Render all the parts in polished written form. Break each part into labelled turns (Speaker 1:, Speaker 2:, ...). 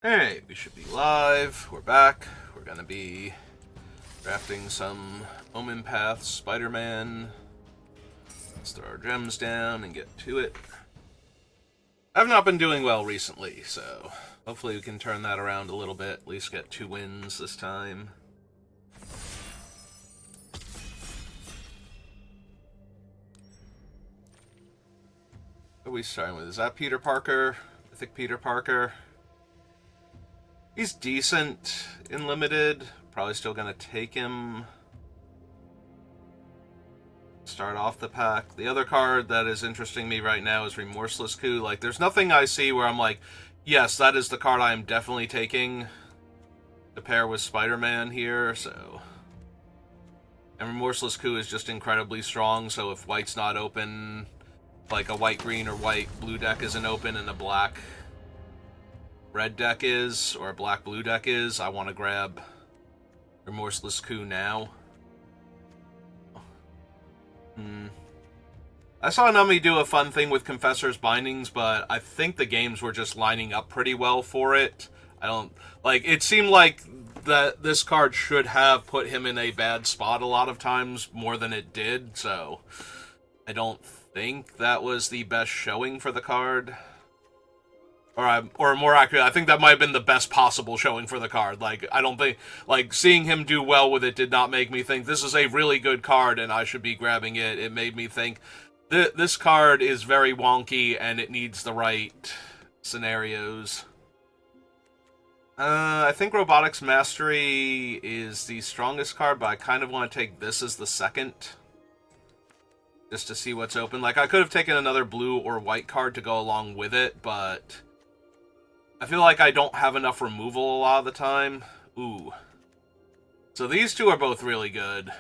Speaker 1: Hey, we should be live. We're back. We're gonna be drafting some Omenpaths Spider-Man. Let's throw our gems down and get to it. I've not been doing well recently, so hopefully we can turn that around a little bit. At least get 2 wins this time. What are we starting with? Is that Peter Parker? I think Peter Parker. He's decent in limited. Probably still gonna take him. Start off the pack. The other card that is interesting me right now is Remorseless Coup. Like, there's nothing I see where I'm like, yes, that is the card I am definitely taking to pair with Spider-Man here, so... And Remorseless Coup is just incredibly strong, so if white's not open, like a white-green or white-blue deck isn't open and a black-red deck is, or a black-blue deck is, I want to grab Remorseless Coup now. I saw Nami do a fun thing with Confessor's Bindings, but I think the games were just lining up pretty well for it. I don't... Like, it seemed like that this card should have put him in a bad spot a lot of times, more than it did, so... I don't think that was the best showing for the card. Or more accurate, I think that might have been the best possible showing for the card. Like, I don't think... Like, seeing him do well with it did not make me think, this is a really good card and I should be grabbing it. It made me think, this card is very wonky and it needs the right scenarios. I think Robotics Mastery is the strongest card, but I kind of want to take this as the second. Just to see what's open. Like, I could have taken another blue or white card to go along with it, but... I feel like I don't have enough removal a lot of the time. Ooh. So these two are both really good.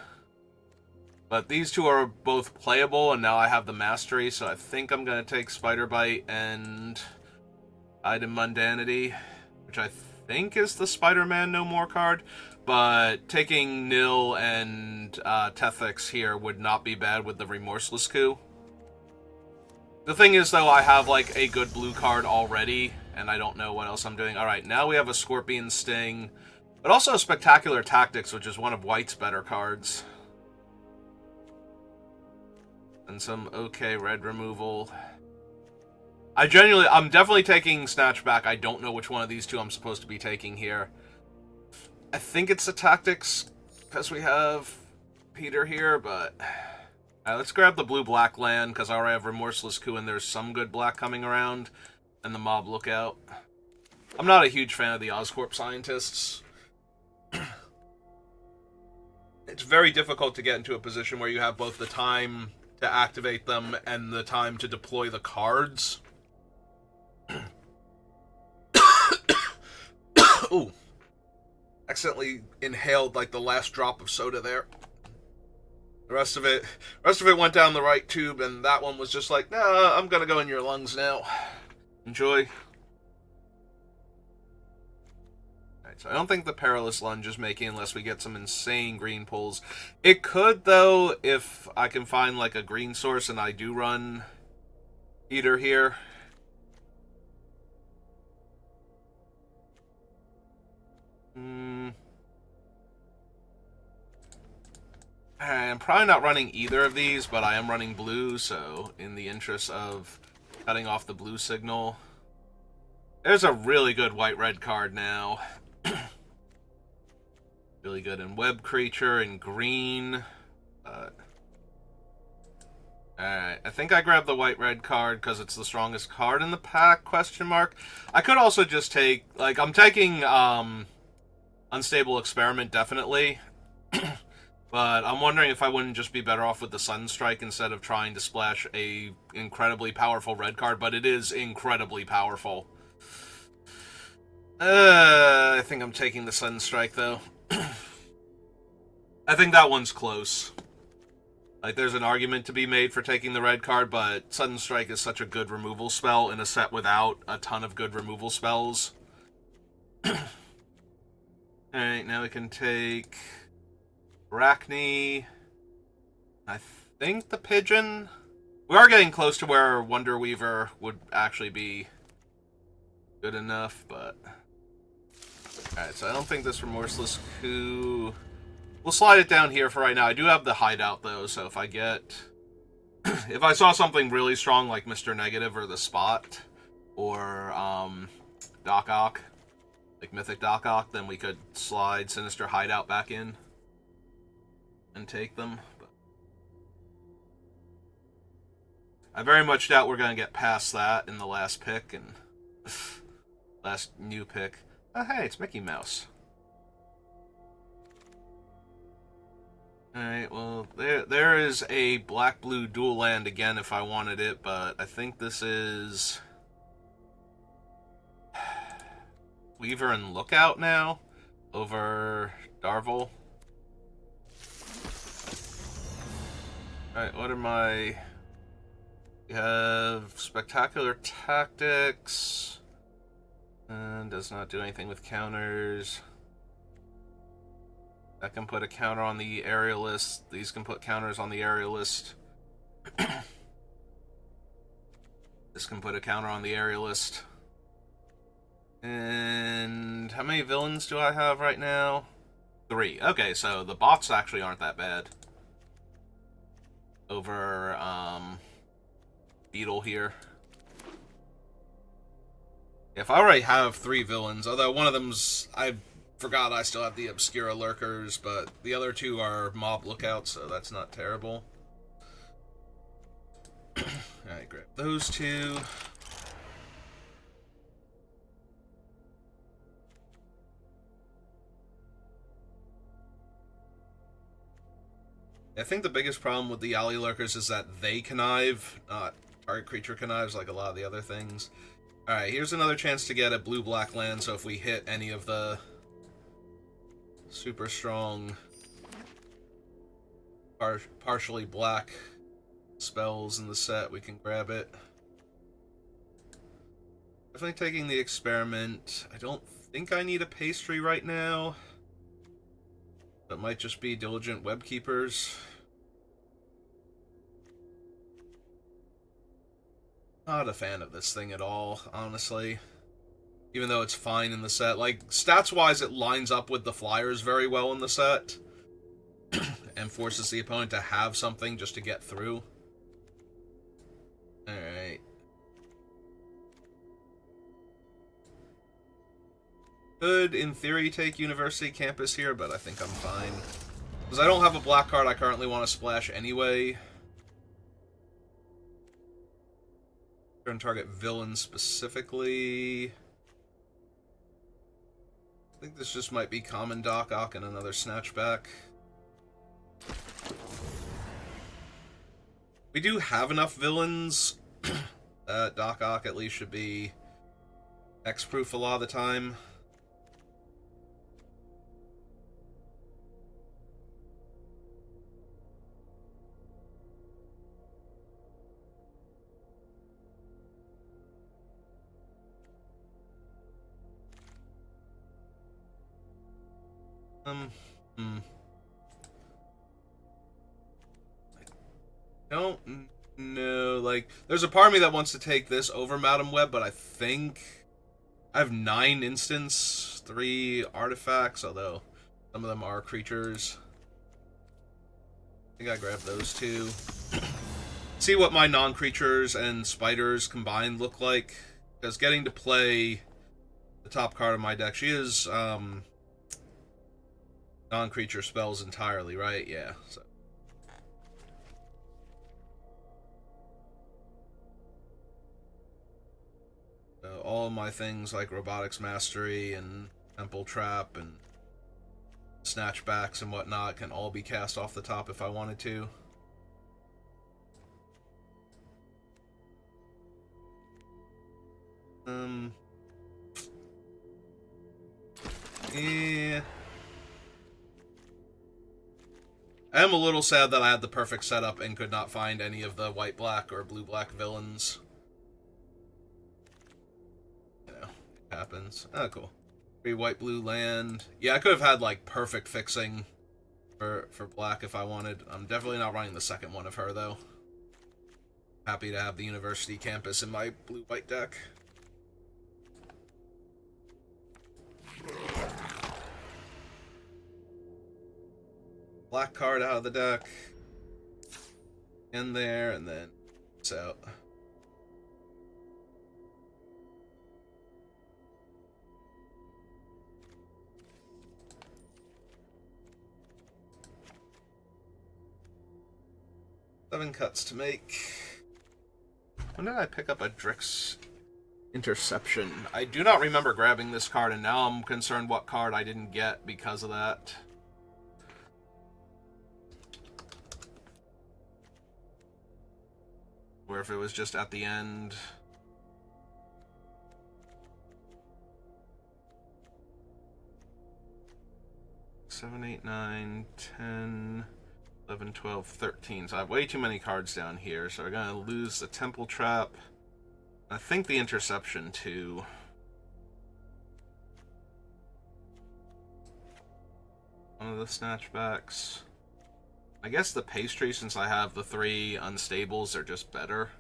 Speaker 1: But these two are both playable, and now I have the Mastery, so I think I'm going to take Spider Bite and Item Mundanity, which I think is the Spider-Man No More card. But taking Nil and Tethix here would not be bad with the Remorseless Coup. The thing is, though, I have, like, a good blue card already, and I don't know what else I'm doing. Alright, now we have a Scorpion Sting, but also Spectacular Tactics, which is one of White's better cards. And some okay red removal. I'm definitely taking Snatchback. I don't know which one of these two I'm supposed to be taking here. I think it's the Tactics, because we have Peter here, but... let's grab the blue-black land, because I already have Remorseless Coup, and there's some good black coming around. And the Mob Lookout. I'm not a huge fan of the Oscorp Scientists. It's very difficult to get into a position where you have both the time to activate them and the time to deploy the cards. Ooh. Accidentally inhaled, like, the last drop of soda there. The rest of it went down the right tube, and that one was just like, nah, I'm gonna go in your lungs now. Enjoy. Alright, so I don't think the Perilous Lunge is making unless we get some insane green pulls. It could, though, if I can find, like, a green source and I do run Peter here. I'm probably not running either of these, but I am running blue, so in the interest of cutting off the blue signal. There's a really good white-red card now. Really good in Web Creature and green. Alright, I think I grabbed the white-red card because it's the strongest card in the pack, question mark. I could also just take, like, I'm taking Unstable Experiment, definitely. But I'm wondering if I wouldn't just be better off with the Sunstrike instead of trying to splash a incredibly powerful red card, but it is incredibly powerful. I think I'm taking the Sunstrike, though. I think that one's close. Like, there's an argument to be made for taking the red card, but Sunstrike is such a good removal spell in a set without a ton of good removal spells. Alright, now we can take... Arachne. I think the Pigeon. We are getting close to where Wonder Weaver would actually be good enough, but Alright, so I don't think this Remorseless Coup... We'll slide it down here for right now. I do have the hideout, though, so if I get... if I saw something really strong like Mr. Negative or the Spot, or Doc Ock, like Mythic Doc Ock, then we could slide Sinister Hideout back in and take them. But I very much doubt we're going to get past that in the last pick, and last new pick. Oh, hey, it's Mickey Mouse. Alright, well, there is a black-blue dual land again if I wanted it, but I think this is Weaver and Lookout now over Darvel. Alright, what are my... We have Spectacular Tactics, and does not do anything with counters. That can put a counter on the Aerialist. These can put counters on the Aerialist. This can put a counter on the Aerialist. And how many villains do I have right now? 3. Okay, so the bots actually aren't that bad. Over Beetle here. If I already have 3 villains, although one of them's... I forgot I still have the Obscura Lurkers, but the other 2 are Mob Lookouts, so that's not terrible. Alright, grab those 2. I think the biggest problem with the Alley Lurkers is that they connive, not target creature connives like a lot of the other things. Alright, here's another chance to get a blue-black land, so if we hit any of the super strong partially black spells in the set, we can grab it. Definitely taking the Experiment. I don't think I need a Pastry right now. That might just be Diligent Webkeepers. Not a fan of this thing at all, honestly. Even though it's fine in the set. Like, stats-wise, it lines up with the Flyers very well in the set. And forces the opponent to have something just to get through. Alright. Could, in theory, take University Campus here, but I think I'm fine. Because I don't have a black card I currently want to splash anyway. Turn target villain specifically. I think this just might be common Doc Ock and another Snatchback. We do have enough villains that Doc Ock at least should be X-proof a lot of the time. I don't know, like, there's a part of me that wants to take this over Madam Web, but I think I have 9 instants, 3 artifacts, although some of them are creatures. I think I grab those 2. See what my non-creatures and spiders combined look like, because getting to play the top card of my deck, she is, non-creature spells entirely, right? Yeah, so. All of my things like Robotics Mastery and Temple Trap and Snatchbacks and whatnot can all be cast off the top if I wanted to. Yeah. I am a little sad that I had the perfect setup and could not find any of the white-black or blue-black villains. Happens. Oh, cool. 3 white-blue land. Yeah, I could have had, like, perfect fixing for black if I wanted. I'm definitely not running the second one of her, though. Happy to have the University Campus in my blue-white deck. black card out of the deck. In there, and then it's out. Seven cuts to make. When did I pick up a Drix Interception? I do not remember grabbing this card, and now I'm concerned what card I didn't get because of that. Or if it was just at the end. Seven, 8, 9, 10, 11, 12, 13. So I have way too many cards down here, so we're going to lose the Temple Trap. I think the Interception, too. One of the Snatchbacks. I guess the Pastry, since I have the 3 unstables, are just better.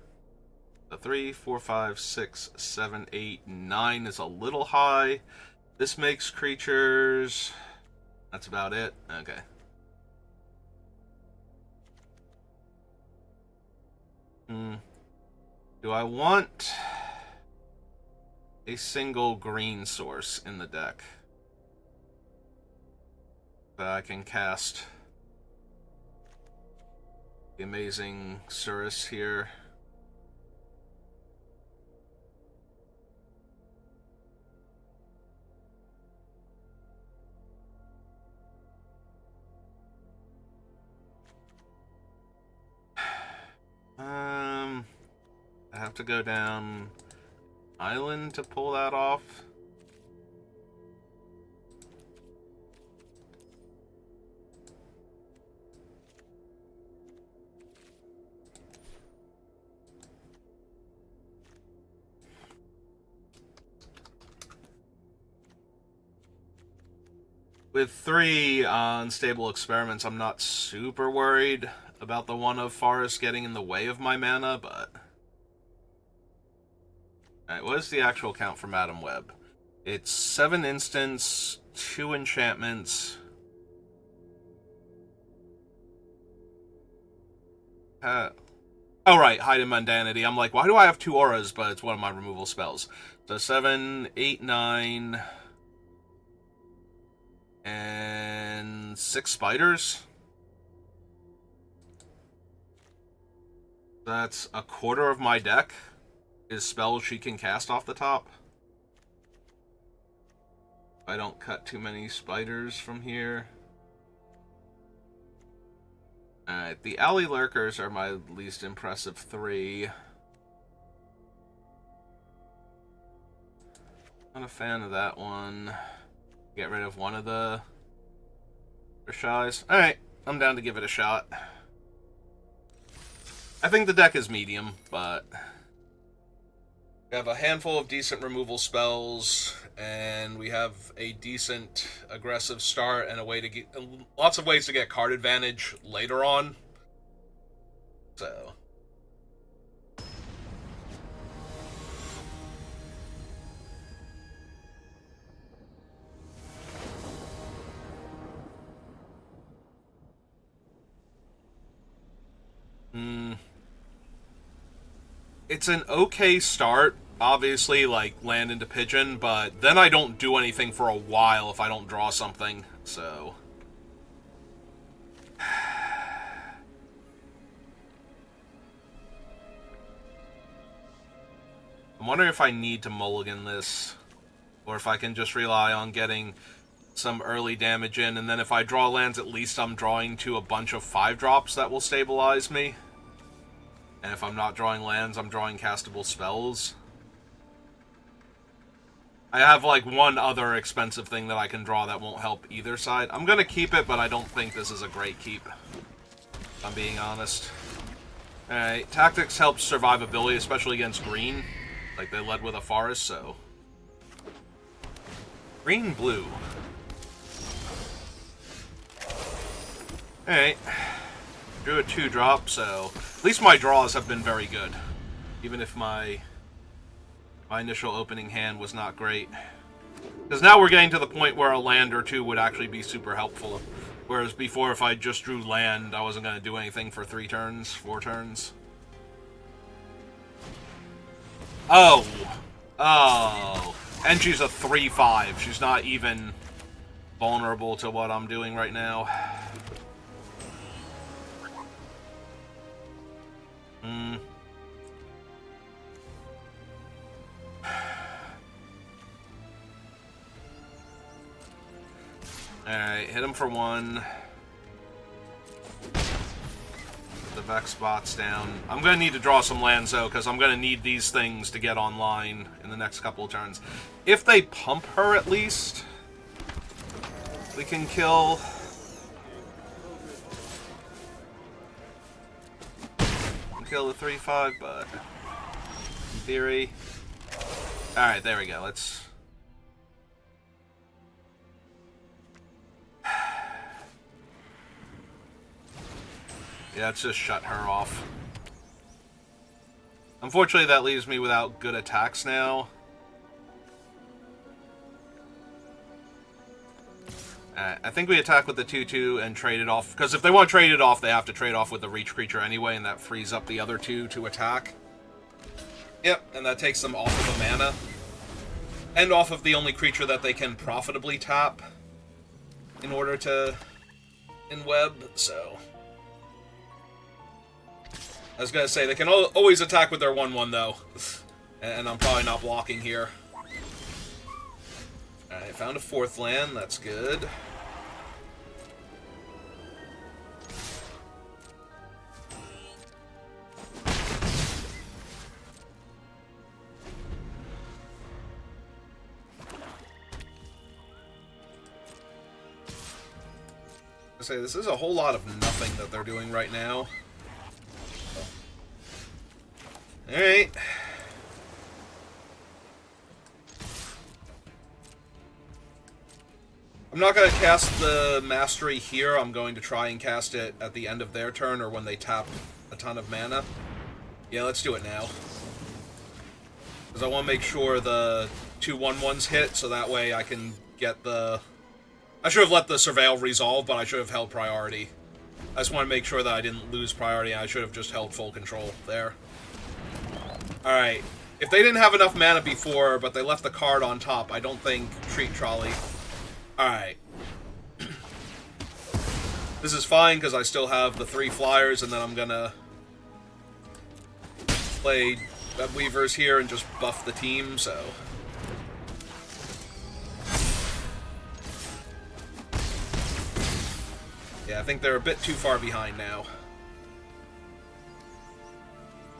Speaker 1: The 3, 4, 5, 6, 7, 8, 9 is a little high. This makes creatures. That's about it. Okay. Do I want a single green source in the deck that I can cast the amazing Surus here? I have to go down island to pull that off. With 3 unstable experiments, I'm not super worried about the one of Forest getting in the way of my mana, but... Alright, what is the actual count for Madam Web? It's 7 instants, 2 enchantments... oh right, Hide in Mundanity. I'm like, why do I have 2 auras, but it's one of my removal spells? So 7, 8, 9... and 6 spiders. That's a quarter of my deck is spells she can cast off the top. I don't cut too many spiders from here. Alright, the Alley Lurkers are my least impressive 3. Not a fan of that one. Get rid of one of the Rishais. Alright, I'm down to give it a shot. I think the deck is medium, but we have a handful of decent removal spells, and we have a decent aggressive start and a way to get lots of ways to get card advantage later on. So it's an okay start, obviously, like, land into Pigeon, but then I don't do anything for a while if I don't draw something, so... I'm wondering if I need to mulligan this, or if I can just rely on getting some early damage in, and then if I draw lands, at least I'm drawing to a bunch of 5-drops that will stabilize me. And if I'm not drawing lands, I'm drawing castable spells. I have, like, one other expensive thing that I can draw that won't help either side. I'm gonna keep it, but I don't think this is a great keep, if I'm being honest. Alright, Tactics helps survivability, especially against green. Like, they led with a forest, so... Green-blue. Alright. Drew a 2-drop, so... At least my draws have been very good. Even if my initial opening hand was not great. Because now we're getting to the point where a land or 2 would actually be super helpful. Whereas before, if I just drew land, I wasn't going to do anything for 3 turns, 4 turns. Oh. Oh. And she's a 3/5. She's not even vulnerable to what I'm doing right now. Alright, hit him for 1. The Vex bot's down. I'm going to need to draw some lands, though, because I'm going to need these things to get online in the next couple of turns. If they pump her, at least, we can kill... Kill the 3/5, but... In theory... Alright, there we go. Let's... Yeah, let's just shut her off. Unfortunately, that leaves me without good attacks now. I think we attack with the 2/2 and trade it off. Because if they want to trade it off, they have to trade off with the reach creature anyway, and that frees up the other 2 to attack. Yep, and that takes them off of a mana. And off of the only creature that they can profitably tap in order to in-web, so... I was going to say, they can always attack with their 1/1, though. And I'm probably not blocking here. Alright, found a 4th land. That's good. I say, this is a whole lot of nothing that they're doing right now. Alright. I'm not going to cast the Mastery here. I'm going to try and cast it at the end of their turn or when they tap a ton of mana. Yeah, let's do it now. Because I want to make sure the 2 1/1s hit, so that way I can get the... I should have let the Surveil resolve, but I should have held priority. I just want to make sure that I didn't lose priority. I should have just held full control there. Alright. If they didn't have enough mana before, but they left the card on top, I don't think Treat Trolley... Alright. This is fine, because I still have the 3 flyers, and then I'm gonna... play Web Weavers here and just buff the team, so... Yeah, I think they're a bit too far behind now.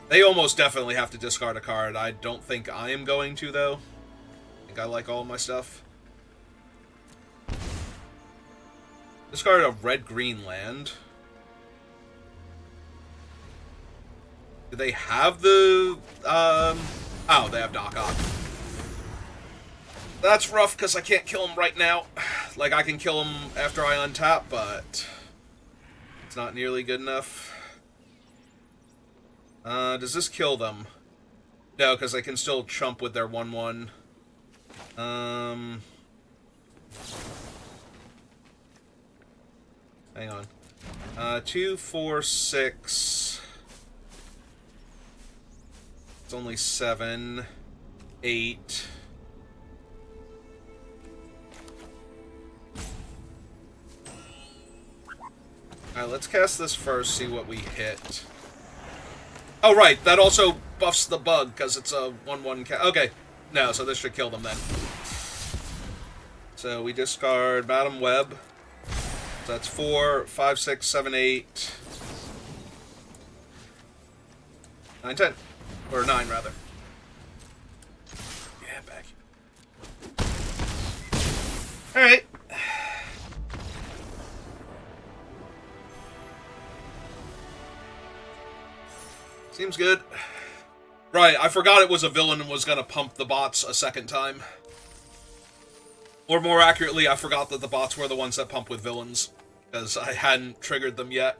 Speaker 1: They almost definitely have to discard a card. I don't think I am going to, though. I think I like all of my stuff. Discard a red-green land. Do they have the... Oh, they have Dock Ock. That's rough, because I can't kill him right now. Like, I can kill him after I untap, but... it's not nearly good enough. Does this kill them? No, because they can still chump with their 1/1. Hang on. 2, 4, 6. It's only 7. 8. Alright, let's cast this first, see what we hit. Oh, right, that also buffs the bug, because it's a 1/1 okay, no, so this should kill them then. So we discard Madam Web. So that's 4, 5, 6, 7, 8... 9, 10. Or 9, rather. Yeah, back. Alright. Seems good. Right, I forgot it was a villain and was gonna pump the bots a second time. Or more accurately, I forgot that the bots were the ones that pump with villains, because I hadn't triggered them yet.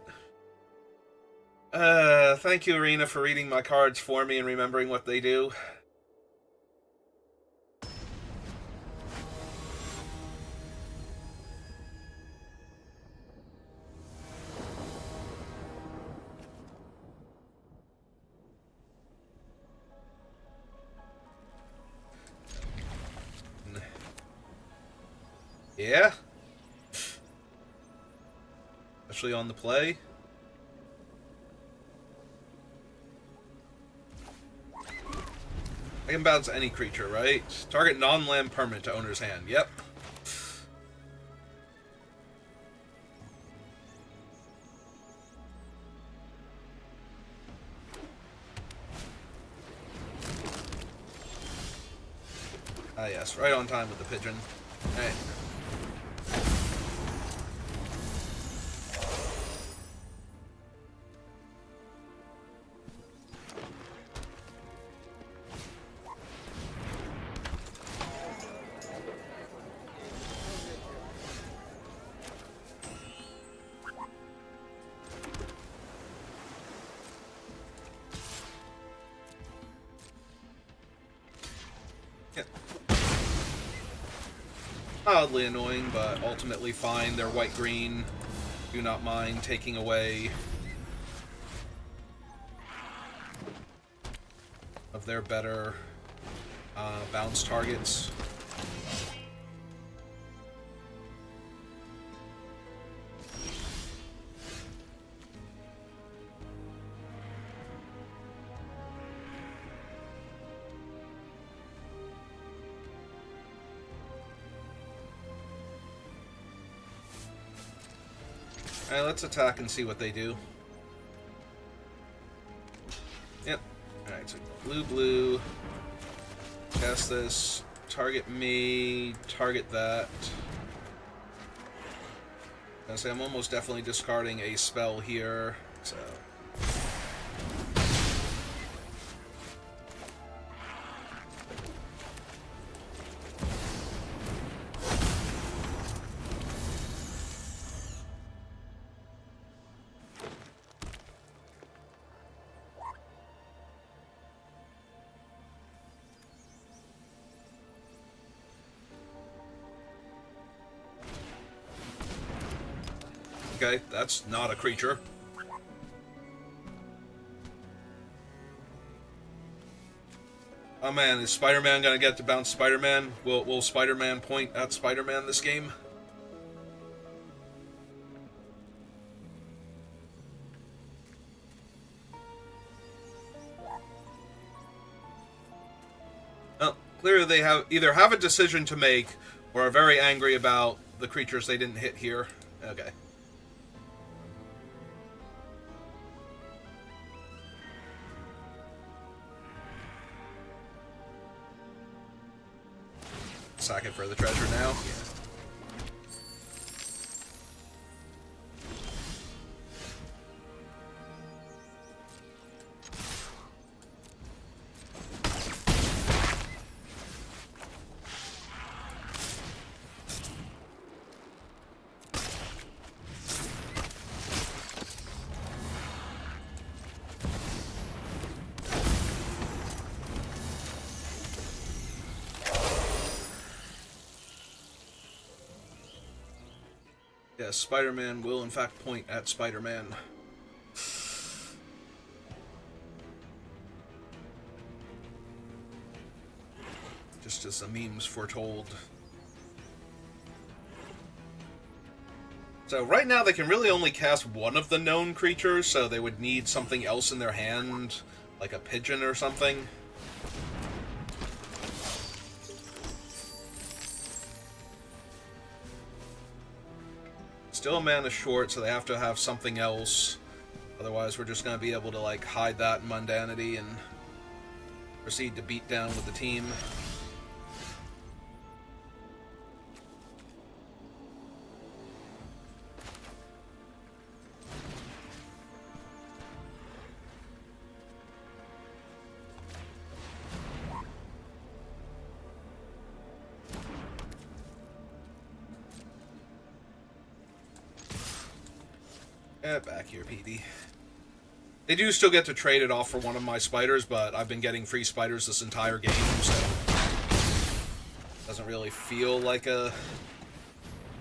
Speaker 1: Thank you, Arena, for reading my cards for me and remembering what they do. Yeah. Especially on the play. I can bounce any creature, right? Target non-land permanent to owner's hand. Yep. Ah, yes. Right on time with the pigeon. Alright. Mildly annoying, but ultimately fine. They're white-green. Do not mind taking away of their better bounce targets. Alright, let's attack and see what they do. Yep. Alright, so blue. Cast this. Target me. Target that. I say I'm almost definitely discarding a spell here. So. Okay, that's not a creature. Oh man, is Spider-Man gonna get to bounce Spider-Man? Will Spider-Man point at Spider-Man this game? Well, clearly they either have a decision to make or are very angry about the creatures they didn't hit here. Okay. Sack it for the treasure now. Yeah. Yes, Spider-Man will in fact point at Spider-Man. Just as the memes foretold. So right now they can really only cast one of the known creatures, so they would need something else in their hand, like a pigeon or something. Still a mana short, so they have to have something else. Otherwise, we're just going to be able to like hide that in mundanity and proceed to beat down with the team. Back here, PD. They do still get to trade it off for one of my spiders, but I've been getting free spiders this entire game, so doesn't really feel like a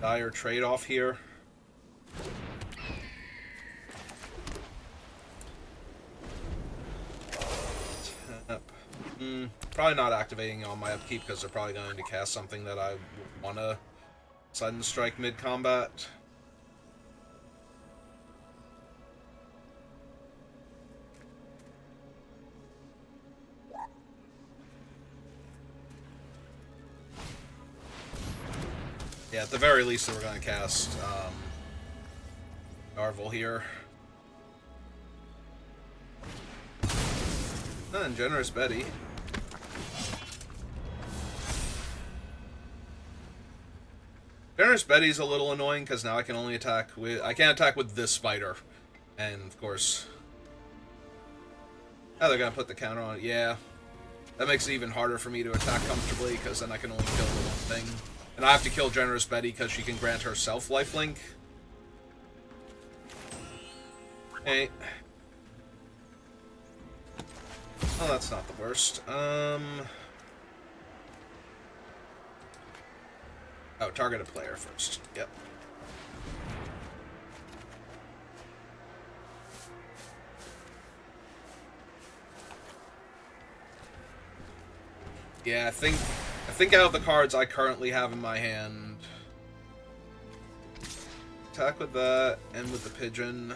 Speaker 1: dire trade-off here. Probably not activating on my upkeep because they're probably going to cast something that I want to Sudden strike mid-combat. Yeah, at the very least, we're going to cast Narvel here. And Generous Betty. Generous Betty's a little annoying because now I can only attack with... I can't attack with this spider. And, of course... Oh, they're going to put the counter on it. Yeah. That makes it even harder for me to attack comfortably because then I can only kill the one thing. And I have to kill Generous Betty because she can grant herself lifelink. Hey. Oh, that's not the worst. Oh, target a player first. Yep. Yeah, I think out of the cards I currently have in my hand, attack with that and with the pigeon.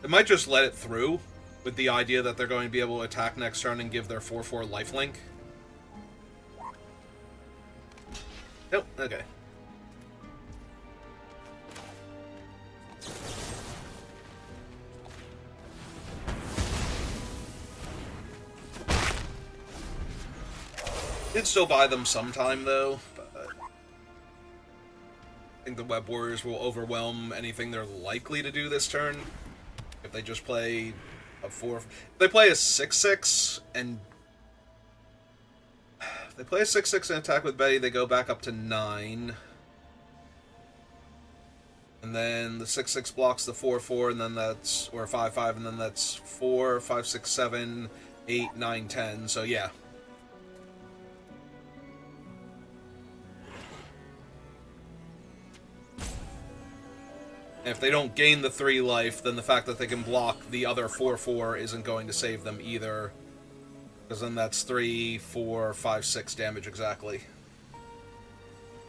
Speaker 1: It might just let it through with the idea that they're going to be able to attack next turn and give their 4/4 lifelink. Nope, okay. Did still buy them sometime, though, but I think the Web Warriors will overwhelm anything they're likely to do this turn. If they just play a 4... If they play a 6/6 and... If they play a 6/6 and attack with Betty, they go back up to 9. And then the 6/6 blocks the 4/4, and then that's... Or 5/5, and then that's 4, 5, 6, 7, 8, 9, 10. So, yeah. If they don't gain the 3 life, then the fact that they can block the other 4/4 isn't going to save them either. Because then that's 3, 4, 5, 6 damage exactly.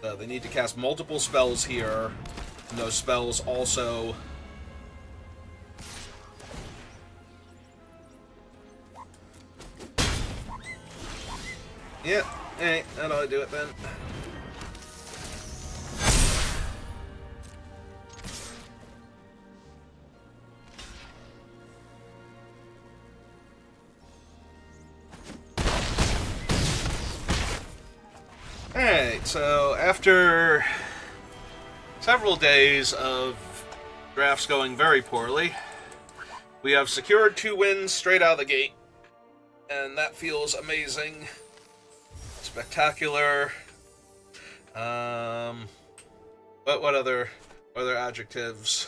Speaker 1: So they need to cast multiple spells here. And those spells also... Yeah, hey, that ought to do it then. Alright, so after several days of drafts going very poorly, we have secured 2 wins straight out of the gate, and that feels amazing. Spectacular. What other adjectives?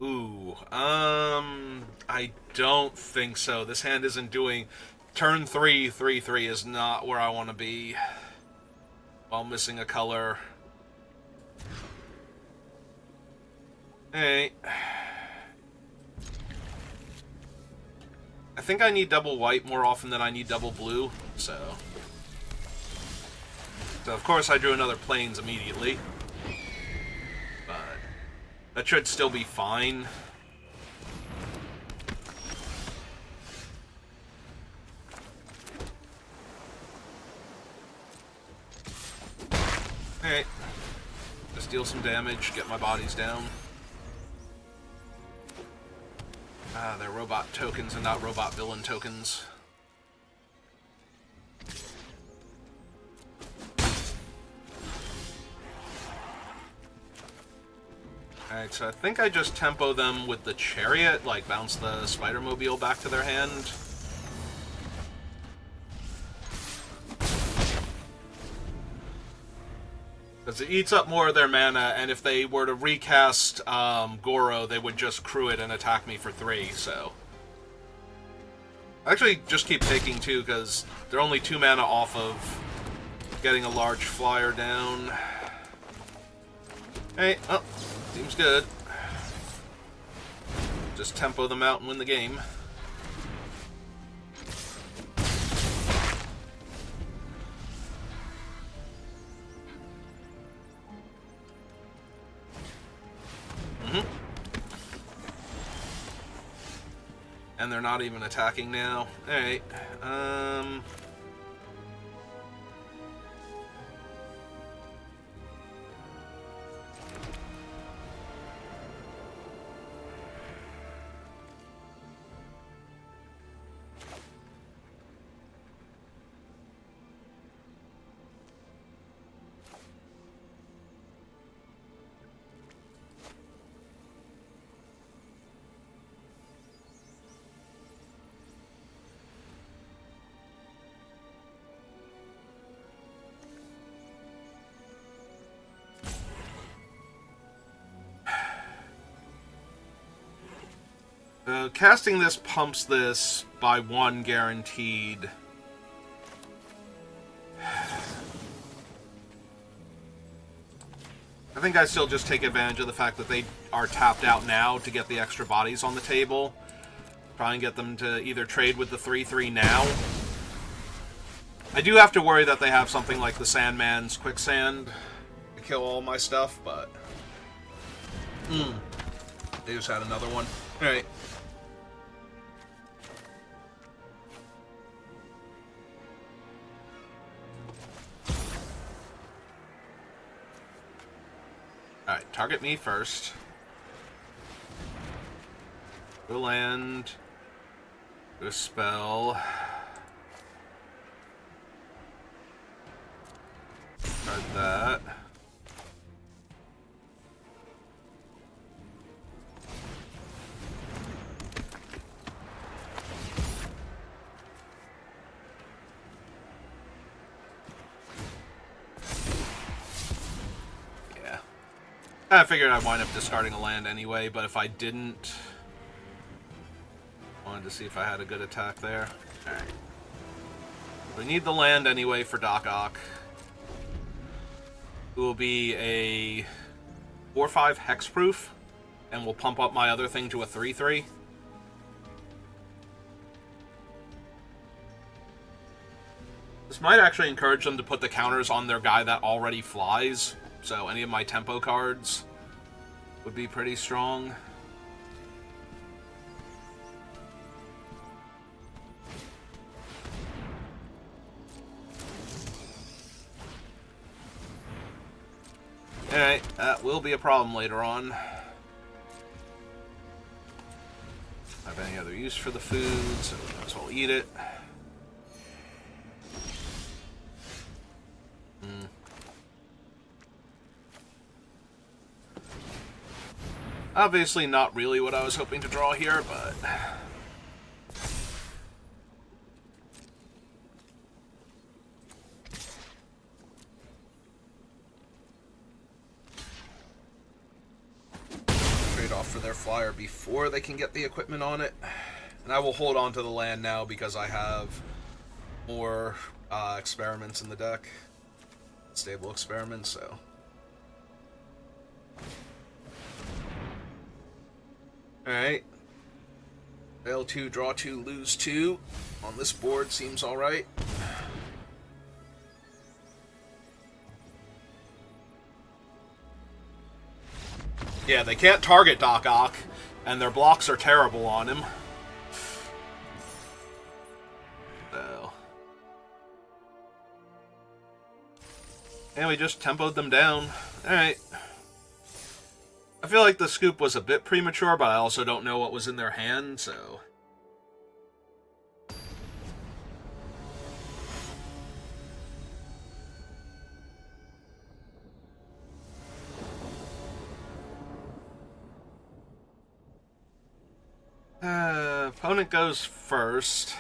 Speaker 1: Ooh, I don't think so. This hand isn't doing... Turn 3, 3/3 is not where I want to be. While missing a color. Hey. I think I need double white more often than I need double blue, so... So of course I drew another plains immediately. But that should still be fine. Alright. Just deal some damage, get my bodies down. Ah, they're robot tokens and not robot villain tokens. Alright, so I think I just tempo them with the chariot, like bounce the Spider-Mobile back to their hand. Because it eats up more of their mana, and if they were to recast Goro, they would just crew it and attack me for 3, so... I actually just keep taking 2, because they're only 2 mana off of getting a large flyer down. Hey, oh, seems good. Just tempo them out and win the game. And they're not even attacking now. Alright. Casting this pumps this by 1 guaranteed. I think I still just take advantage of the fact that they are tapped out now to get the extra bodies on the table. Try and get them to either trade with the 3/3 now. I do have to worry that they have something like the Sandman's Quicksand to kill all my stuff, but... They just had another one. Alright. Alright, target me first. Go land. Go spell. Card that. I figured I'd wind up discarding a land anyway, but if I didn't... I wanted to see if I had a good attack there. Alright. We need the land anyway for Doc Ock. It will be a 4/5 hexproof, and we'll pump up my other thing to a 3/3. This might actually encourage them to put the counters on their guy that already flies. So any of my tempo cards would be pretty strong. Alright, that will be a problem later on. Have any other use for the food, so we might as well eat it. Obviously not really what I was hoping to draw here, but... trade off for their flyer before they can get the equipment on it. And I will hold on to the land now because I have more experiments in the deck. Stable experiments, so... Alright. Fail 2, draw 2, lose 2. On this board seems alright. Yeah, they can't target Doc Ock, and their blocks are terrible on him. So. And we just tempoed them down. Alright. I feel like the scoop was a bit premature, but I also don't know what was in their hand, so... Opponent goes first.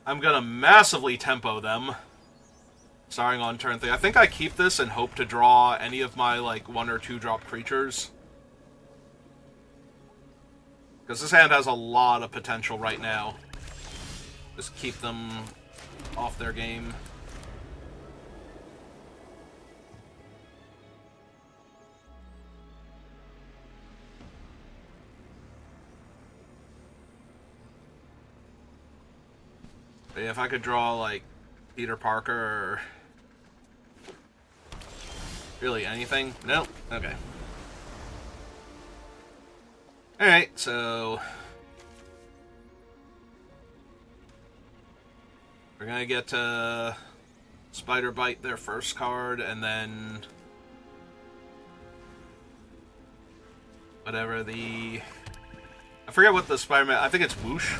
Speaker 1: I'm gonna massively tempo them. Starting on turn 3. I think I keep this and hope to draw any of my, like, 1 or 2 drop creatures. Because this hand has a lot of potential right now. Just keep them off their game. But yeah, if I could draw, like, Peter Parker or really anything? No? Okay. Alright, so we're gonna get Spider Bite their first card, and then whatever the... I forget what the Spider-Man... I think it's Whoosh.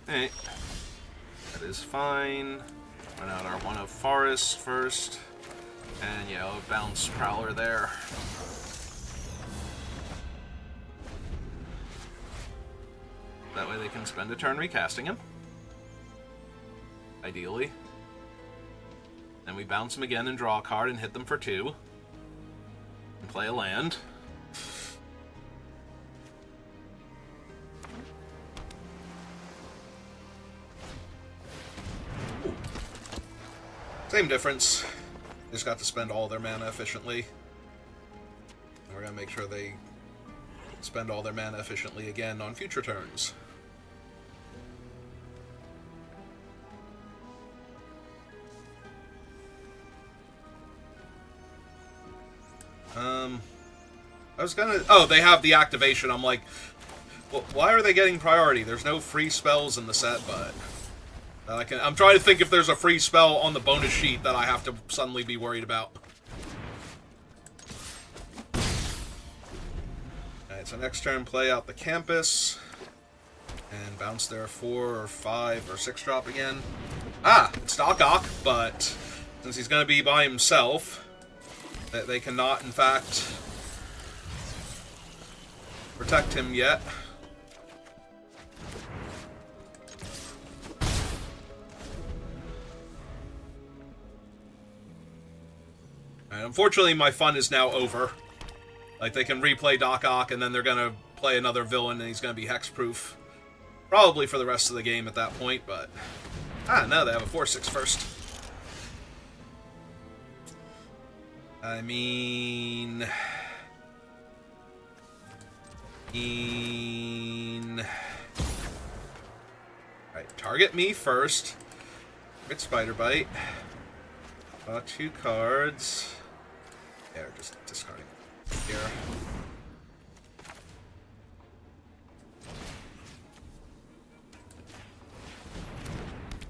Speaker 1: Alright. That is fine. Run out our one of Forest first. And, yeah, I'll bounce Prowler there. That way they can spend a turn recasting him. Ideally. Then we bounce him again and draw a card and hit them for 2. And play a land. Ooh. Same difference. Just got to spend all their mana efficiently. And we're going to make sure they spend all their mana efficiently again on future turns. I was gonna... Oh, they have the activation. I'm like, well, why are they getting priority? There's no free spells in the set, but... I'm trying to think if there's a free spell on the bonus sheet that I have to suddenly be worried about. Alright, so next turn, play out the Campus. And bounce their 4 or 5 or 6 drop again. Ah, it's Doc Ock, but since he's going to be by himself, they cannot, in fact, protect him yet. And unfortunately, my fun is now over. Like, they can replay Doc Ock, and then they're going to play another villain, and he's going to be hexproof. Probably for the rest of the game at that point, but... Ah, no, they have a 4/6 first. I mean... Alright, target me first. Get Spider Bite. Draw 2 cards. Yeah, just discarding here.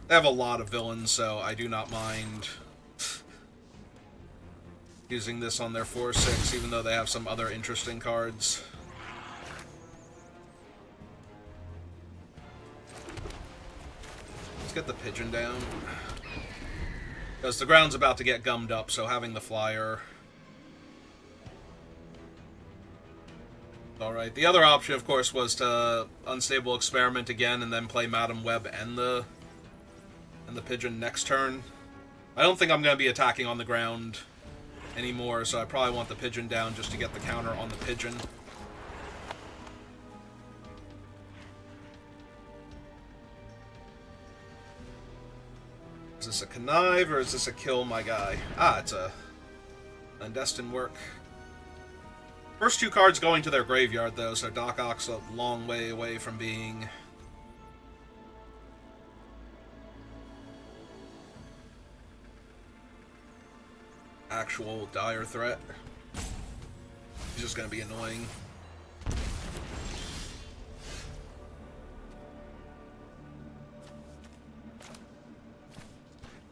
Speaker 1: They have a lot of villains, so I do not mind using this on their 4/6, even though they have some other interesting cards. Let's get the Pigeon down. Because the ground's about to get gummed up, so having the flyer... Alright, the other option, of course, was to Unstable Experiment again and then play Madam Web and the Pigeon next turn. I don't think I'm going to be attacking on the ground anymore, so I probably want the Pigeon down just to get the counter on the Pigeon. Is this a connive, or is this a kill my guy? Ah, it's a Undestined Work. First 2 cards going to their graveyard, though, so Doc Ock's a long way away from being... actual dire threat. He's just gonna be annoying.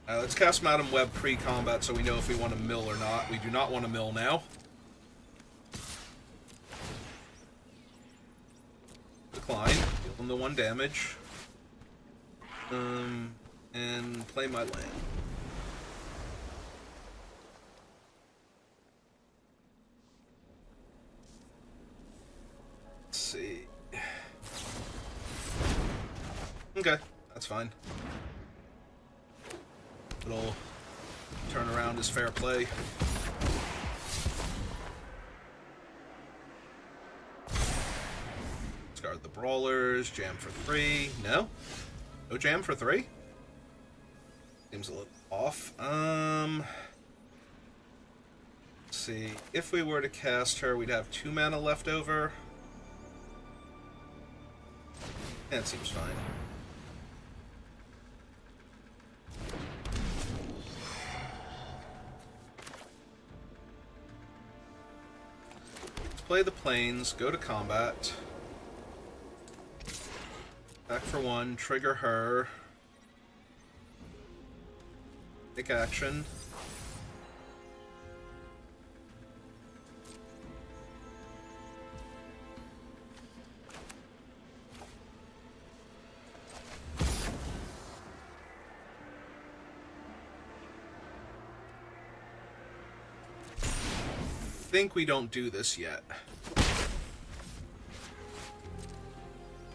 Speaker 1: Let's cast Madam Web pre-combat so we know if we want to mill or not. We do not want to mill now. Decline. Deal them the 1 damage. And play my land. Let's see. Okay, that's fine. Little turnaround is fair play. Discard the brawlers. Jam for 3. No? No jam for 3? Seems a little off. Let's see. If we were to cast her, we'd have 2 mana left over. That seems fine. Let's play the planes, go to combat. Back for 1, trigger her. Take action. I think we don't do this yet.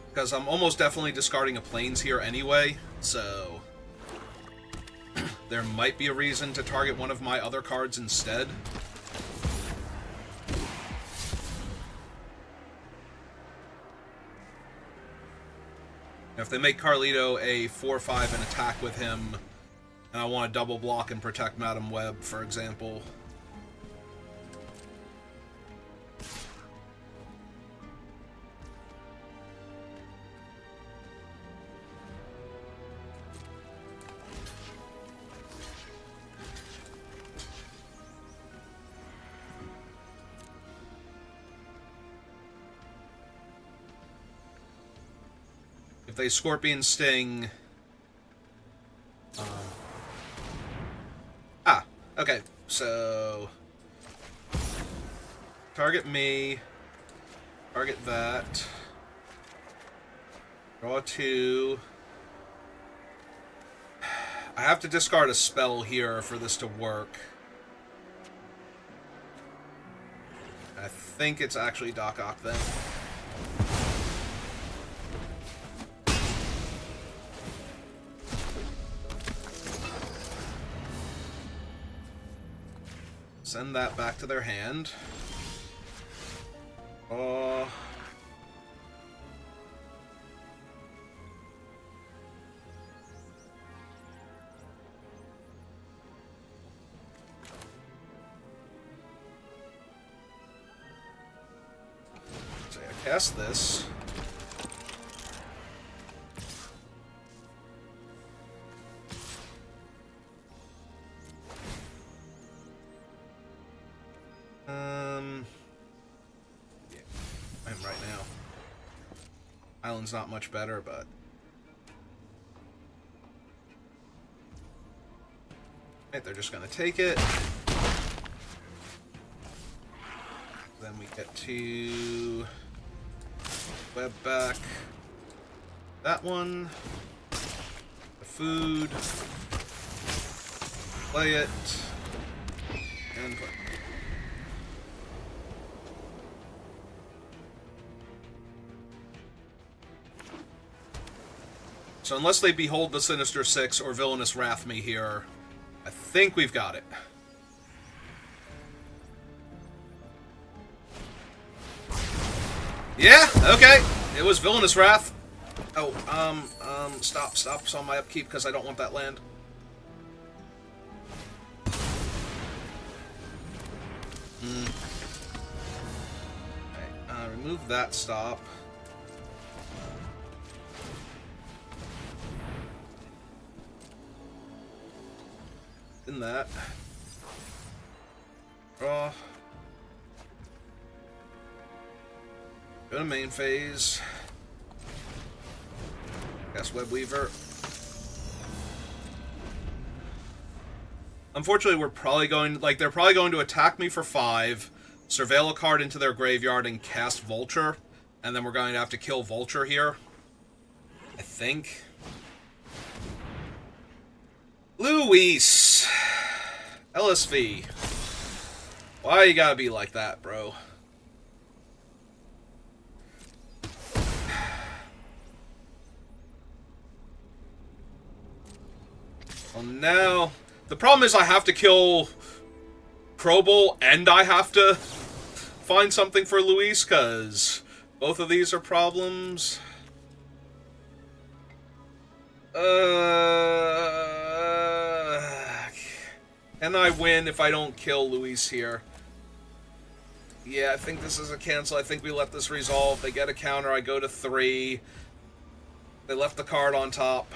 Speaker 1: Because I'm almost definitely discarding a planes here anyway, so there might be a reason to target one of my other cards instead. If they make Carlito a 4/5 and attack with him, and I want to double block and protect Madam Web, for example. If they Scorpion Sting... okay, so... Target me. Target that. Draw 2. I have to discard a spell here for this to work. I think it's actually Doc Ock then. Send that back to their hand. Oh. So I cast this. Yeah, I'm right now. Island's not much better, but right, they're just gonna take it. Then we get to Web back. That one. The food. Play it. And play. So unless they behold the Sinister Six or Villainous Wrath me here, I think we've got it. Yeah, okay. It was Villainous Wrath. Oh, stops on my upkeep because I don't want that land. Alright, remove that stop. In that. Draw. Go to main phase. Cast Web Weaver. Unfortunately, we're probably going... Like, they're probably going to attack me for 5, surveil a card into their graveyard, and cast Vulture. And then we're going to have to kill Vulture here. I think. Luis! LSV. Why you gotta be like that, bro? Well, now The problem is I have to kill Krobel and I have to find something for Luis, because both of these are problems. Can I win if I don't kill Luis here? Yeah, I think this is a cancel. I think we let this resolve. They get a counter. I go to 3. They left the card on top.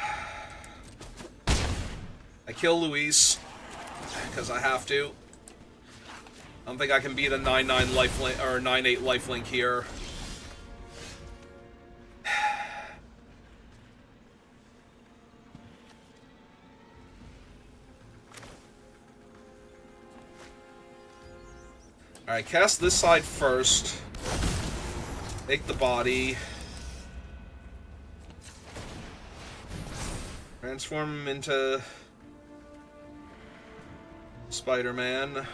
Speaker 1: I kill Luis, because I have to. I don't think I can beat a 9-9 lifelink, or 9-8 lifelink here. Alright, cast this side first. Take the body. Transform him into Spider-Man.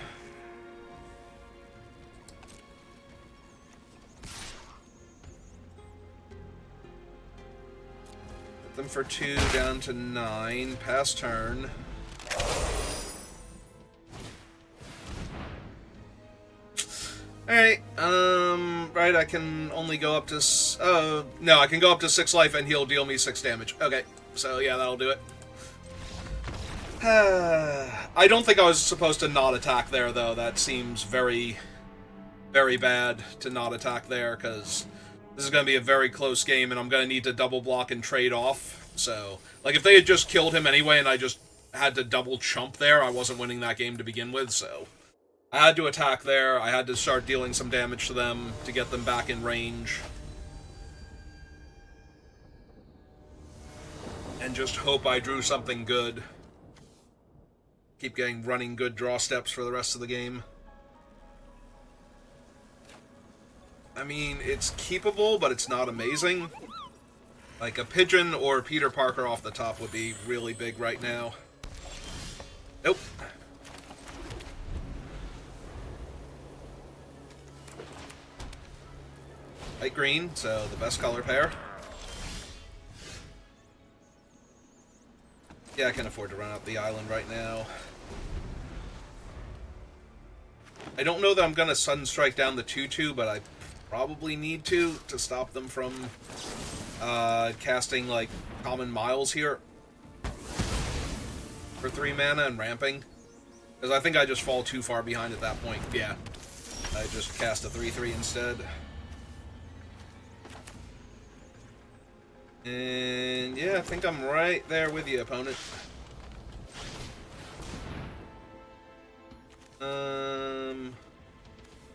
Speaker 1: Put them for 2 down to 9. Pass turn. Alright, right, I can only go up to, no, I can go up to 6 life and he'll deal me 6 damage. Okay, so yeah, that'll do it. I don't think I was supposed to not attack there, though. That seems very, very bad to not attack there, because this is going to be a very close game, and I'm going to need to double block and trade off. So, like, if they had just killed him anyway and I just had to double chump there, I wasn't winning that game to begin with, so I had to attack there. I had to start dealing some damage to them to get them back in range. And just hope I drew something good. Keep getting running good draw steps for the rest of the game. I mean, it's keepable, but it's not amazing. Like, a Pigeon or Peter Parker off the top would be really big right now. Nope. Light green, so the best color pair. Yeah, I can afford to run out the island right now. I don't know that I'm going to Sudden Strike down the 2-2, but I probably need to stop them from casting, like, Common Miles here for 3 mana and ramping. Because I think I just fall too far behind at that point. Yeah. I just cast a 3-3 instead. And yeah, I think I'm right there with you, opponent.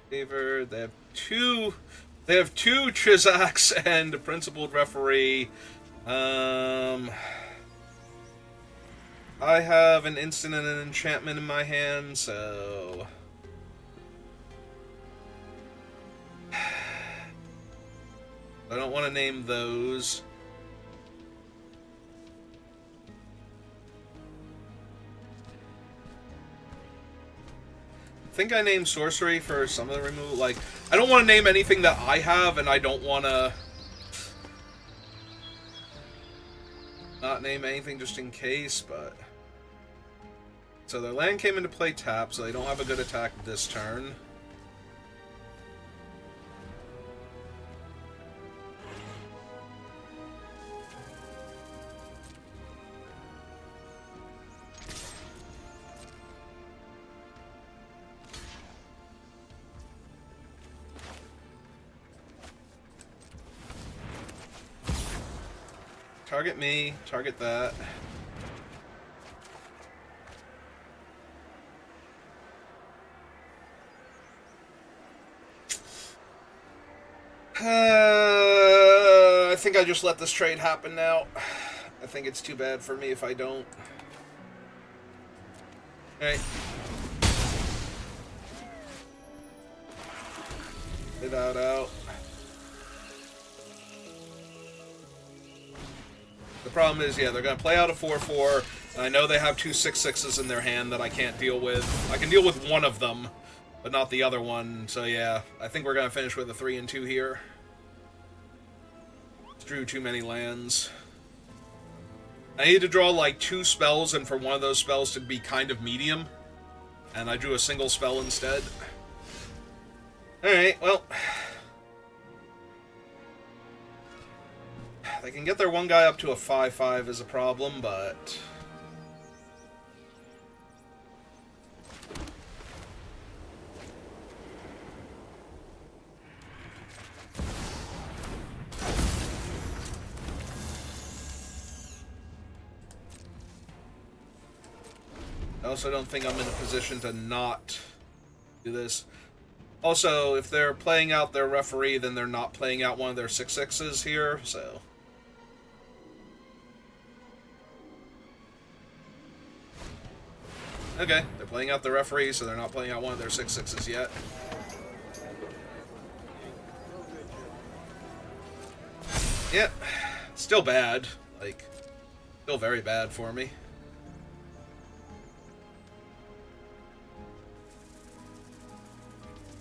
Speaker 1: Favor. They have two Chizaks and a principled referee. I have an instant and an enchantment in my hand, so I don't want to name those. I think I named sorcery for some of the removal. Like, I don't want to name anything that I have, and I don't want to not name anything just in case, but so their land came into play tap, so they don't have a good attack this turn. Target me, target that. I think I just let this trade happen now. I think it's too bad for me if I don't. Alright. Get out. The problem is, yeah, they're going to play out a 4-4, and I know they have 2 6/6s in their hand that I can't deal with. I can deal with one of them, but not the other one, so yeah, I think we're going to finish with a 3-2 here. Drew too many lands. I need to draw like 2 spells, and for one of those spells to be kind of medium. And I drew a single spell instead. Alright, well. They can get their one guy up to a 5/5 is a problem, but... I also don't think I'm in a position to not do this. Also, if they're playing out their referee, then they're not playing out one of their 6/6s here, so... Okay, they're playing out the referee, so they're not playing out one of their 6/6s yet. Yeah, still bad. Like, still very bad for me.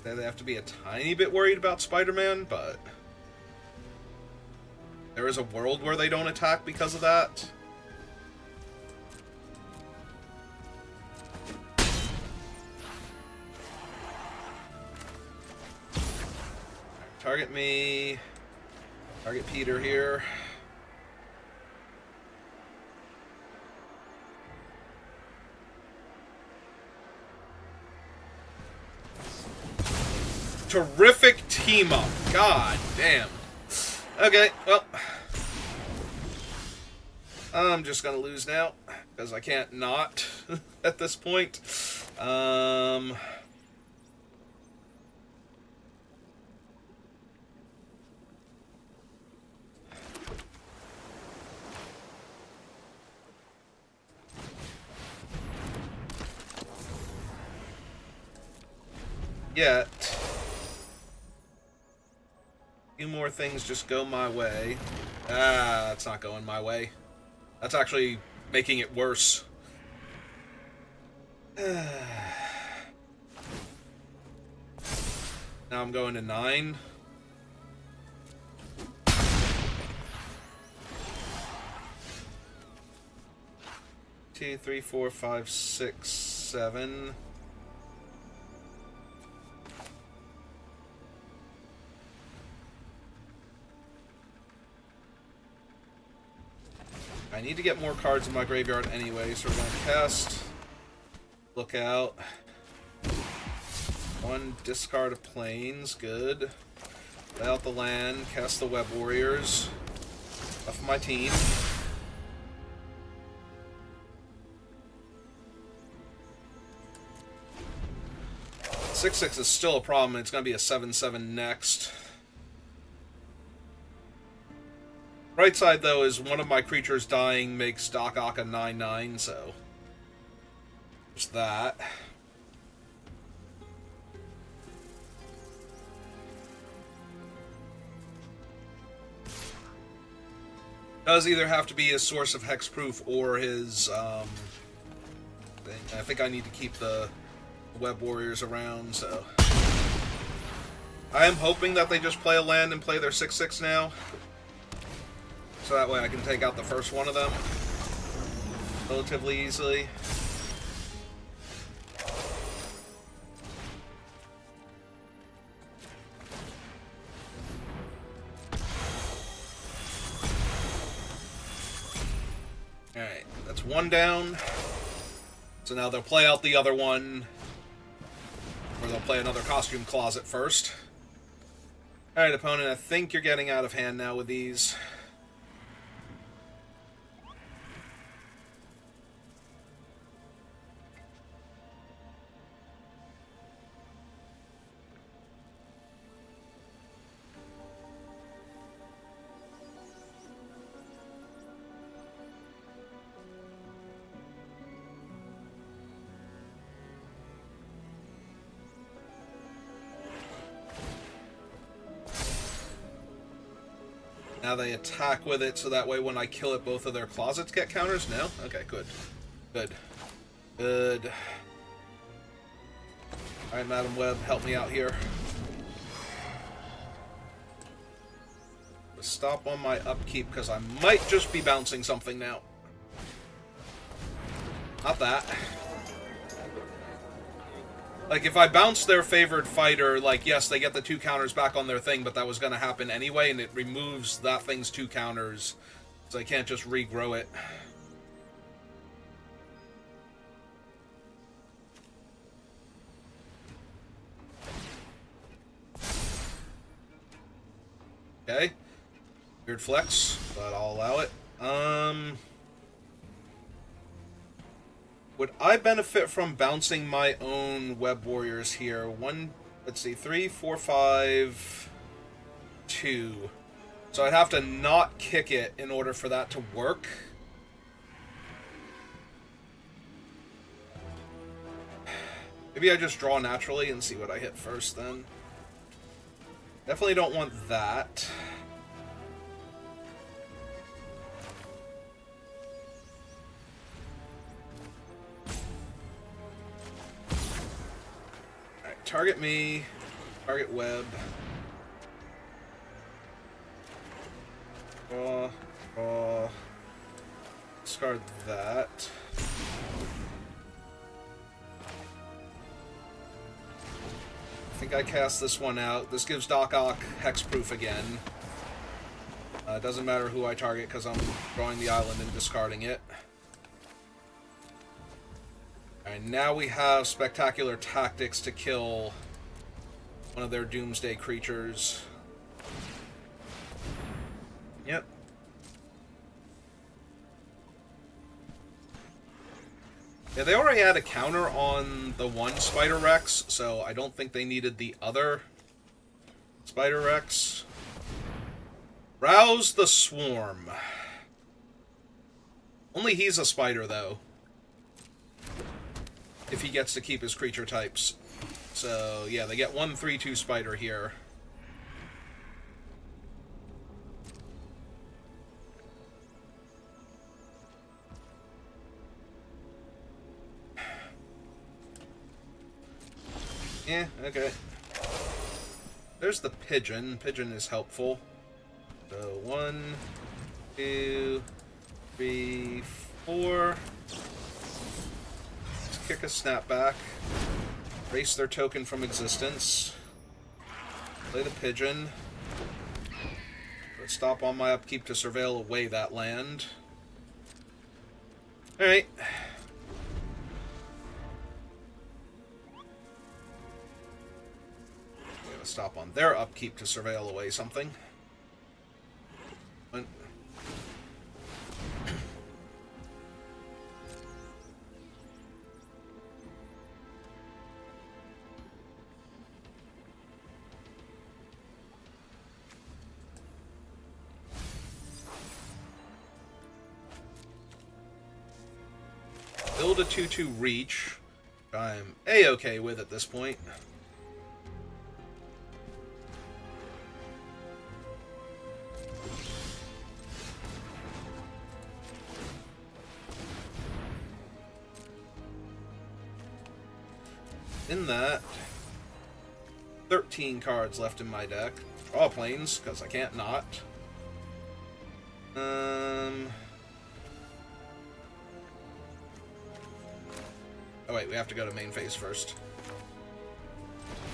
Speaker 1: They have to be a tiny bit worried about Spider-Man, but... there is a world where they don't attack because of that. Target me. Target Peter here. Terrific team up. God damn. Okay, well. I'm just gonna lose now. Because I can't not at this point. Yet. A few more things just go my way. Ah, that's not going my way. That's actually making it worse. Now I'm going to 9. Two, 3, 4, 5, 6, 7. I need to get more cards in my graveyard anyway, so we're going to cast Lookout. 1 discard of planes, good. Lay out the land, cast the Web Warriors. Off my team. Six is still a problem, it's going to be a 7/7 next. Right side, though, is one of my creatures dying makes Doc Ock a 9/9, so... just that. Does either have to be his source of hexproof or his, thing. I think I need to keep the Web Warriors around, so... I am hoping that they just play a land and play their 6/6 now. So that way I can take out the first one of them relatively easily. Alright, that's 1 down. So now they'll play out the other one. Or they'll play another Costume Closet first. Alright, opponent, I think you're getting out of hand now with these. Now they attack with it, so that way when I kill it, both of their closets get counters? No? Okay, good. Good. Good. Alright, Madam Web, help me out here. Stop on my upkeep, because I might just be bouncing something now. Not that. Like, if I bounce their favored fighter, like, yes, they get the 2 counters back on their thing, but that was going to happen anyway, and it removes that thing's 2 counters, so I can't just regrow it. Okay. Weird flex, but I'll allow it. Would I benefit from bouncing my own web warriors here? Let's see, 3, 4, 5, 2. So I'd have to not kick it in order for that to work. Maybe I just draw naturally and see what I hit first then. Definitely don't want that. Alright, target me. Target web. Draw. Discard that. I think I cast this one out. This gives Doc Ock hexproof again. Doesn't matter who I target because I'm drawing the island and discarding it. Alright, now we have Spectacular Tactics to kill one of their Doomsday creatures. Yep. Yeah, they already had a counter on the one Spider Rex, so I don't think they needed the other Spider Rex. Rouse the Swarm. Only he's a spider, though. If he gets to keep his creature types. So, yeah, they get 1/3/2 spider here. Yeah, okay. There's the pigeon. Pigeon is helpful. So 1, 2, 3, 4. Let's kick a snapback. Erase their token from existence. Play the pigeon. Let's stop on my upkeep to surveil away that land. Alright. Stop on their upkeep to surveil away something. Build a 2/2 reach. I'm A-okay with at this point. In that, 13 cards left in my deck. Draw planes, because I can't not. Oh wait, we have to go to main phase first.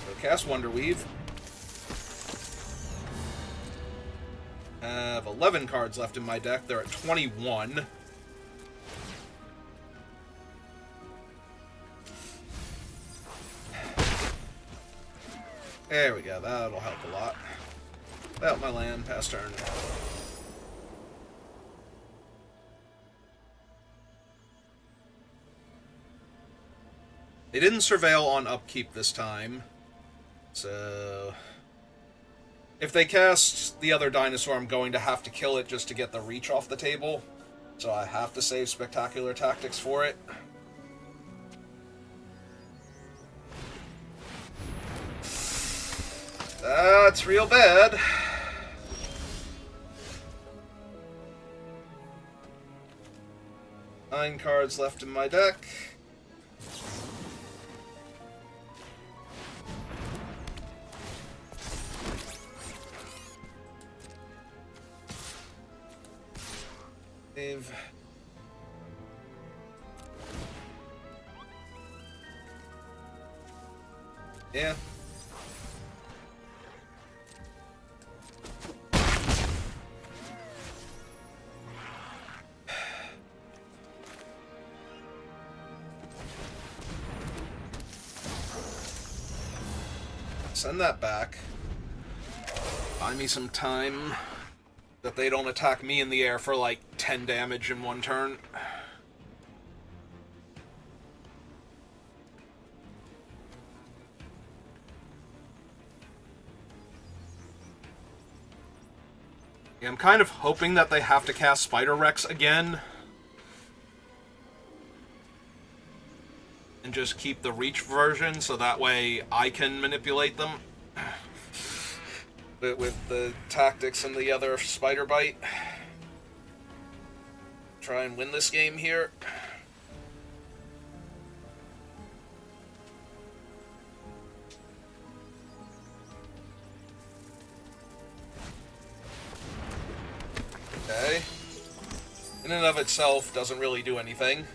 Speaker 1: So cast Wonderweave. I have 11 cards left in my deck. They're at 21. There we go, that'll help a lot. Without my land, pass turn. They didn't surveil on upkeep this time, so if they cast the other dinosaur, I'm going to have to kill it just to get the reach off the table, so I have to save Spectacular Tactics for it. That's real bad. Nine cards left in my deck. Save. Yeah. Send that back. Buy me some time that they don't attack me in the air for like 10 damage in one turn. Yeah, I'm kind of hoping that they have to cast Spider Rex again. And just keep the Reach version, so that way I can manipulate them. With the tactics and the other Spider Bite. Try and win this game here. Okay. In and of itself, doesn't really do anything.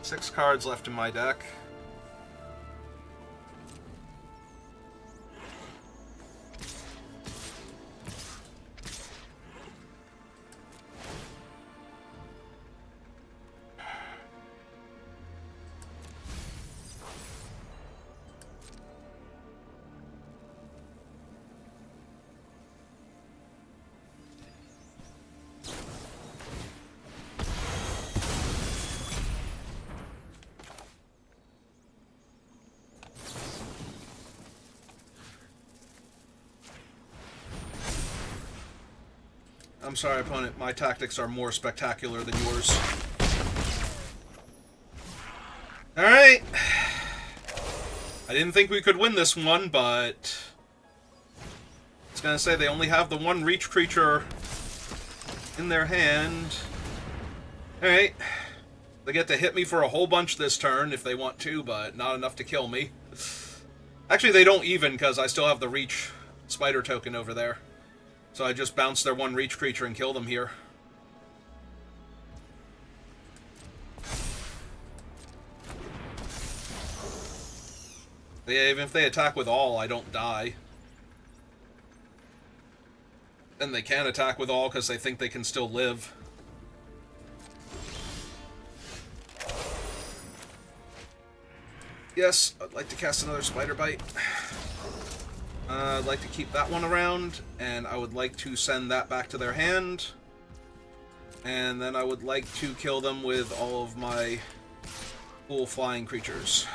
Speaker 1: 6 cards left in my deck. I'm sorry, opponent. My tactics are more spectacular than yours. Alright. I didn't think we could win this one, but... I was gonna say, they only have the one Reach creature in their hand. Alright. They get to hit me for a whole bunch this turn if they want to, but not enough to kill me. Actually, they don't even, because I still have the Reach Spider token over there. So I just bounce their one Reach creature and kill them here. Even if they attack with all, I don't die. And they can attack with all because they think they can still live. Yes, I'd like to cast another Spider Bite. I'd like to keep that one around, and I would like to send that back to their hand. And then I would like to kill them with all of my cool flying creatures.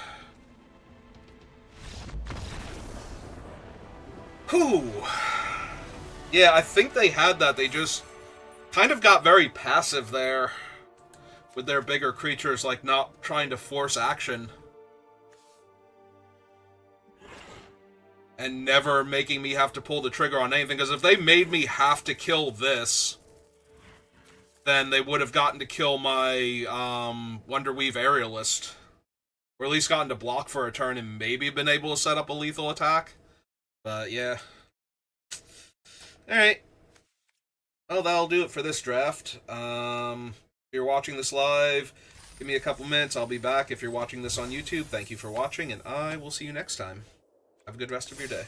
Speaker 1: Whew! Yeah, I think they had that. They just kind of got very passive there with their bigger creatures, like not trying to force action. And never making me have to pull the trigger on anything, because if they made me have to kill this, then they would have gotten to kill my Wonderweave Aerialist. Or at least gotten to block for a turn and maybe been able to set up a lethal attack. But yeah. Alright. Well, that'll do it for this draft. If you're watching this live, give me a couple minutes. I'll be back. If you're watching this on YouTube, thank you for watching, and I will see you next time. Have a good rest of your day.